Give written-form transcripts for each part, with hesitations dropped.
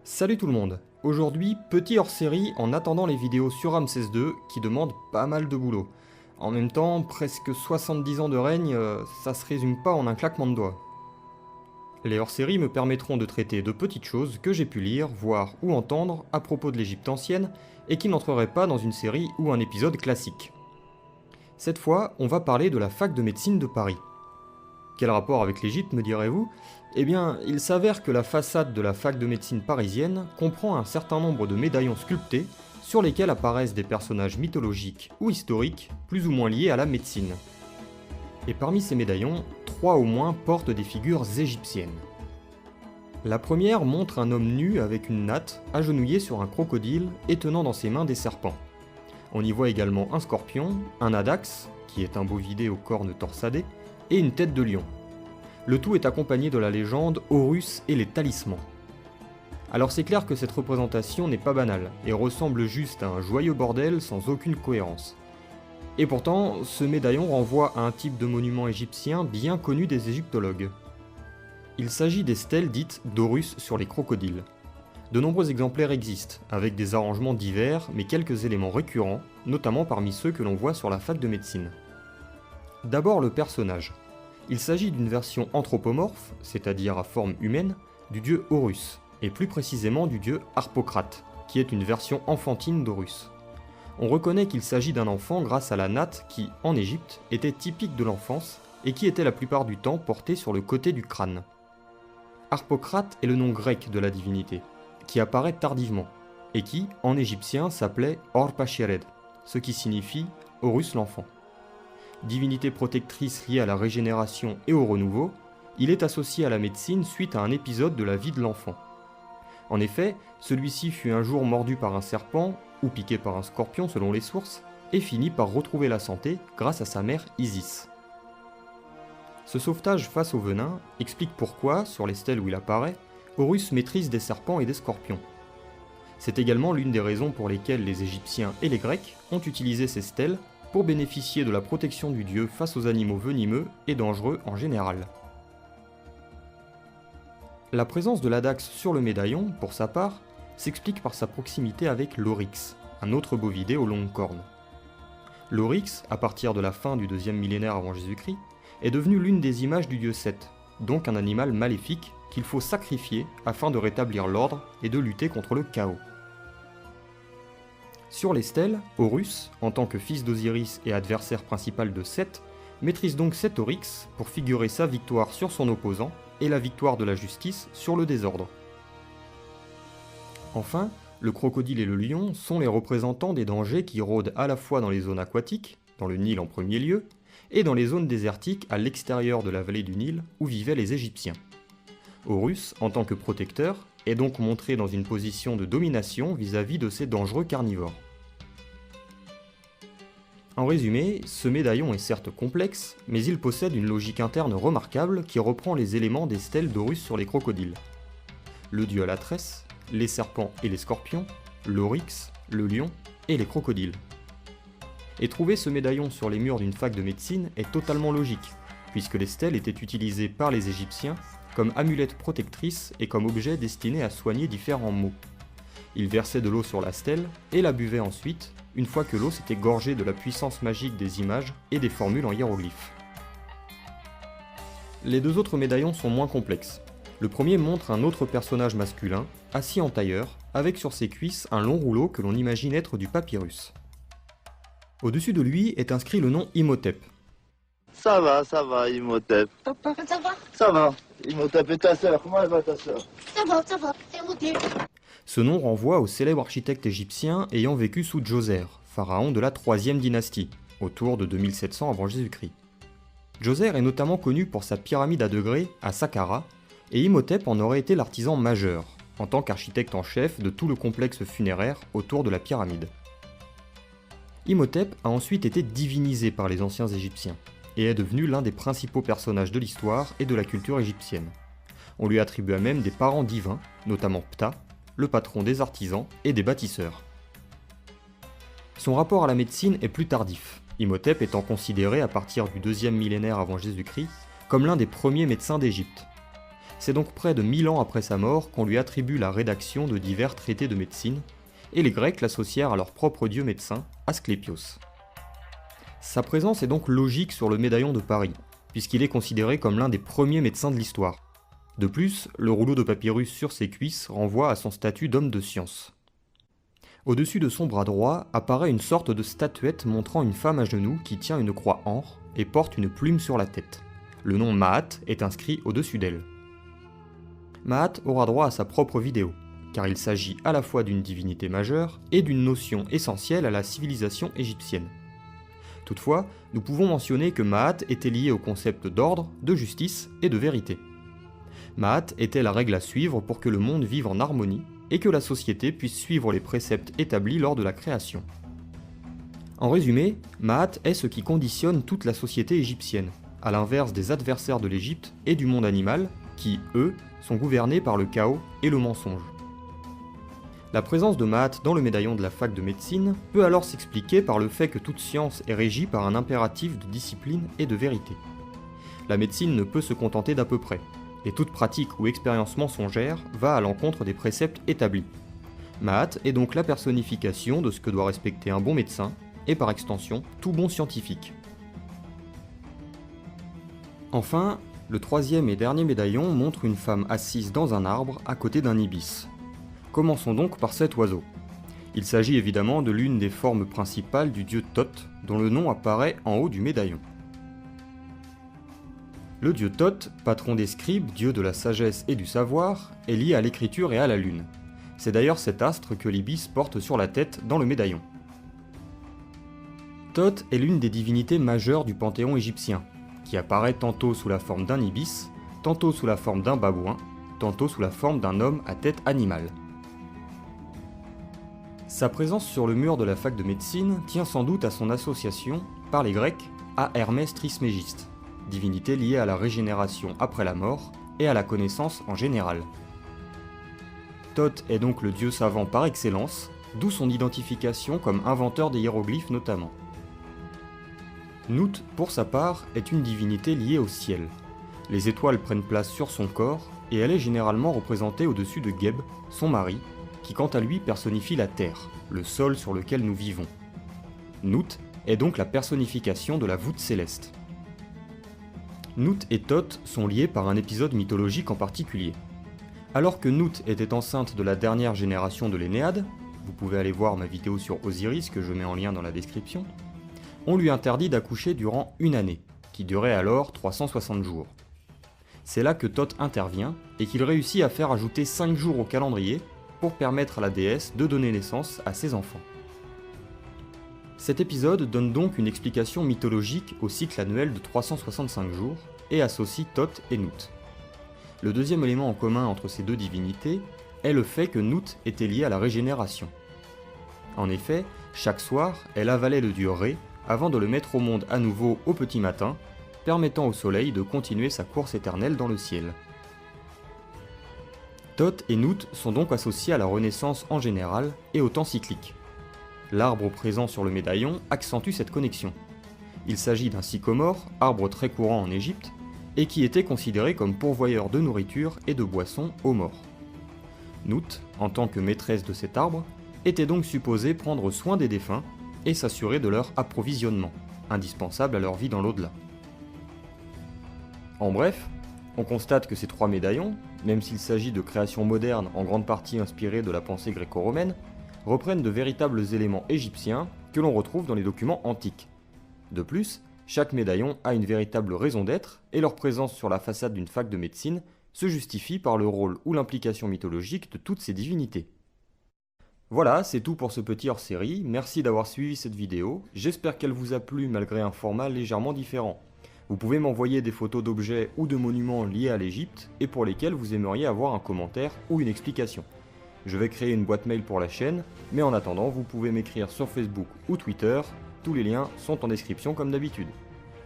Salut tout le monde. Aujourd'hui, petit hors-série en attendant les vidéos sur Ramsès II qui demandent pas mal de boulot. En même temps, presque 70 ans de règne, ça se résume pas en un claquement de doigts. Les hors-séries me permettront de traiter de petites choses que j'ai pu lire, voir ou entendre à propos de l'Égypte ancienne et qui n'entreraient pas dans une série ou un épisode classique. Cette fois, on va parler de la fac de médecine de Paris. Quel rapport avec l'Égypte, me direz-vous ? Eh bien, il s'avère que la façade de la fac de médecine parisienne comprend un certain nombre de médaillons sculptés sur lesquels apparaissent des personnages mythologiques ou historiques plus ou moins liés à la médecine. Et parmi ces médaillons, 3 au moins portent des figures égyptiennes. La première montre un homme nu avec une natte, agenouillé sur un crocodile et tenant dans ses mains des serpents. On y voit également un scorpion, un adax, qui est un bovidé aux cornes torsadées, et une tête de lion. Le tout est accompagné de la légende Horus et les talismans. Alors c'est clair que cette représentation n'est pas banale, et ressemble juste à un joyeux bordel sans aucune cohérence. Et pourtant, ce médaillon renvoie à un type de monument égyptien bien connu des égyptologues. Il s'agit des stèles dites d'Horus sur les crocodiles. De nombreux exemplaires existent, avec des arrangements divers, mais quelques éléments récurrents, notamment parmi ceux que l'on voit sur la fac de médecine. D'abord le personnage. Il s'agit d'une version anthropomorphe, c'est-à-dire à forme humaine, du dieu Horus, et plus précisément du dieu Harpocrate, qui est une version enfantine d'Horus. On reconnaît qu'il s'agit d'un enfant grâce à la natte qui, en Égypte, était typique de l'enfance et qui était la plupart du temps portée sur le côté du crâne. Harpocrate est le nom grec de la divinité, qui apparaît tardivement, et qui, en égyptien, s'appelait Horpashered, ce qui signifie Horus l'enfant. Divinité protectrice liée à la régénération et au renouveau, il est associé à la médecine suite à un épisode de la vie de l'enfant. En effet, celui-ci fut un jour mordu par un serpent, ou piqué par un scorpion selon les sources, et finit par retrouver la santé grâce à sa mère Isis. Ce sauvetage face au venin explique pourquoi, sur les stèles où il apparaît, Horus maîtrise des serpents et des scorpions. C'est également l'une des raisons pour lesquelles les Égyptiens et les Grecs ont utilisé ces stèles pour bénéficier de la protection du dieu face aux animaux venimeux et dangereux en général. La présence de l'adax sur le médaillon, pour sa part, s'explique par sa proximité avec l'oryx, un autre bovidé aux longues cornes. L'oryx, à partir de la fin du 2e millénaire avant Jésus-Christ, est devenu l'une des images du dieu Seth, donc un animal maléfique qu'il faut sacrifier afin de rétablir l'ordre et de lutter contre le chaos. Sur les stèles, Horus, en tant que fils d'Osiris et adversaire principal de Seth, maîtrise donc cet oryx pour figurer sa victoire sur son opposant et la victoire de la justice sur le désordre. Enfin, le crocodile et le lion sont les représentants des dangers qui rôdent à la fois dans les zones aquatiques, dans le Nil en premier lieu, et dans les zones désertiques à l'extérieur de la vallée du Nil où vivaient les Égyptiens. Horus, en tant que protecteur, est donc montré dans une position de domination vis-à-vis de ces dangereux carnivores. En résumé, ce médaillon est certes complexe, mais il possède une logique interne remarquable qui reprend les éléments des stèles d'Horus sur les crocodiles. Le dieu à la tresse, les serpents et les scorpions, l'oryx, le lion et les crocodiles. Et trouver ce médaillon sur les murs d'une fac de médecine est totalement logique, puisque les stèles étaient utilisées par les Égyptiens comme amulettes protectrices et comme objets destinés à soigner différents maux. Ils versaient de l'eau sur la stèle et la buvaient ensuite, une fois que l'eau s'était gorgée de la puissance magique des images et des formules en hiéroglyphes. Les deux autres médaillons sont moins complexes. Le premier montre un autre personnage masculin, assis en tailleur, avec sur ses cuisses un long rouleau que l'on imagine être du papyrus. Au-dessus de lui est inscrit le nom Imhotep. Ça va, Imhotep. Papa, ça va? Ça va. Imhotep et ta sœur, comment elle va ta sœur? Ça va, c'est Imhotep. Ce nom renvoie au célèbre architecte égyptien ayant vécu sous Djoser, pharaon de la 3e dynastie, autour de 2700 avant Jésus-Christ. Djoser est notamment connu pour sa pyramide à degrés à Saqqara, et Imhotep en aurait été l'artisan majeur, en tant qu'architecte en chef de tout le complexe funéraire autour de la pyramide. Imhotep a ensuite été divinisé par les anciens Égyptiens, et est devenu l'un des principaux personnages de l'histoire et de la culture égyptienne. On lui attribua même des parents divins, notamment Ptah, le patron des artisans et des bâtisseurs. Son rapport à la médecine est plus tardif, Imhotep étant considéré à partir du 2e millénaire avant Jésus-Christ comme l'un des premiers médecins d'Égypte. C'est donc près de 1000 ans après sa mort qu'on lui attribue la rédaction de divers traités de médecine, et les Grecs l'associèrent à leur propre dieu médecin, Asclépios. Sa présence est donc logique sur le médaillon de Paris, puisqu'il est considéré comme l'un des premiers médecins de l'histoire. De plus, le rouleau de papyrus sur ses cuisses renvoie à son statut d'homme de science. Au-dessus de son bras droit apparaît une sorte de statuette montrant une femme à genoux qui tient une croix ancre et porte une plume sur la tête. Le nom Maat est inscrit au-dessus d'elle. Maat aura droit à sa propre vidéo, car il s'agit à la fois d'une divinité majeure et d'une notion essentielle à la civilisation égyptienne. Toutefois, nous pouvons mentionner que Maat était lié au concept d'ordre, de justice et de vérité. Maat était la règle à suivre pour que le monde vive en harmonie et que la société puisse suivre les préceptes établis lors de la création. En résumé, Maat est ce qui conditionne toute la société égyptienne, à l'inverse des adversaires de l'Égypte et du monde animal, qui, eux, sont gouvernés par le chaos et le mensonge. La présence de Maat dans le médaillon de la fac de médecine peut alors s'expliquer par le fait que toute science est régie par un impératif de discipline et de vérité. La médecine ne peut se contenter d'à peu près, et toute pratique ou expérience mensongère va à l'encontre des préceptes établis. Maat est donc la personnification de ce que doit respecter un bon médecin, et par extension, tout bon scientifique. Enfin, le troisième et dernier médaillon montre une femme assise dans un arbre à côté d'un ibis. Commençons donc par cet oiseau. Il s'agit évidemment de l'une des formes principales du dieu Thoth, dont le nom apparaît en haut du médaillon. Le dieu Thoth, patron des scribes, dieu de la sagesse et du savoir, est lié à l'écriture et à la lune. C'est d'ailleurs cet astre que l'ibis porte sur la tête dans le médaillon. Thoth est l'une des divinités majeures du panthéon égyptien, qui apparaît tantôt sous la forme d'un ibis, tantôt sous la forme d'un babouin, tantôt sous la forme d'un homme à tête animale. Sa présence sur le mur de la fac de médecine tient sans doute à son association, par les Grecs, à Hermès Trismégiste, divinité liée à la régénération après la mort et à la connaissance en général. Thoth est donc le dieu savant par excellence, d'où son identification comme inventeur des hiéroglyphes notamment. Nut, pour sa part, est une divinité liée au ciel. Les étoiles prennent place sur son corps et elle est généralement représentée au-dessus de Geb, son mari, qui quant à lui personnifie la terre, le sol sur lequel nous vivons. Nut est donc la personnification de la voûte céleste. Nut et Thoth sont liés par un épisode mythologique en particulier. Alors que Nut était enceinte de la dernière génération de l'Énéade, vous pouvez aller voir ma vidéo sur Osiris que je mets en lien dans la description, on lui interdit d'accoucher durant une année, qui durait alors 360 jours. C'est là que Thoth intervient et qu'il réussit à faire ajouter 5 jours au calendrier pour permettre à la déesse de donner naissance à ses enfants. Cet épisode donne donc une explication mythologique au cycle annuel de 365 jours et associe Thoth et Nut. Le deuxième élément en commun entre ces deux divinités est le fait que Nut était liée à la régénération. En effet, chaque soir, elle avalait le dieu Ré avant de le mettre au monde à nouveau au petit matin, permettant au soleil de continuer sa course éternelle dans le ciel. Thoth et Nut sont donc associés à la Renaissance en général et au temps cyclique. L'arbre présent sur le médaillon accentue cette connexion. Il s'agit d'un sycomore, arbre très courant en Égypte, et qui était considéré comme pourvoyeur de nourriture et de boissons aux morts. Nut, en tant que maîtresse de cet arbre, était donc supposée prendre soin des défunts et s'assurer de leur approvisionnement, indispensable à leur vie dans l'au-delà. En bref, on constate que ces trois médaillons, même s'il s'agit de créations modernes en grande partie inspirées de la pensée gréco-romaine, reprennent de véritables éléments égyptiens que l'on retrouve dans les documents antiques. De plus, chaque médaillon a une véritable raison d'être et leur présence sur la façade d'une fac de médecine se justifie par le rôle ou l'implication mythologique de toutes ces divinités. Voilà, c'est tout pour ce petit hors-série, merci d'avoir suivi cette vidéo, j'espère qu'elle vous a plu malgré un format légèrement différent. Vous pouvez m'envoyer des photos d'objets ou de monuments liés à l'Égypte et pour lesquels vous aimeriez avoir un commentaire ou une explication. Je vais créer une boîte mail pour la chaîne, mais en attendant, vous pouvez m'écrire sur Facebook ou Twitter, tous les liens sont en description comme d'habitude.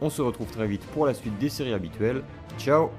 On se retrouve très vite pour la suite des séries habituelles, ciao!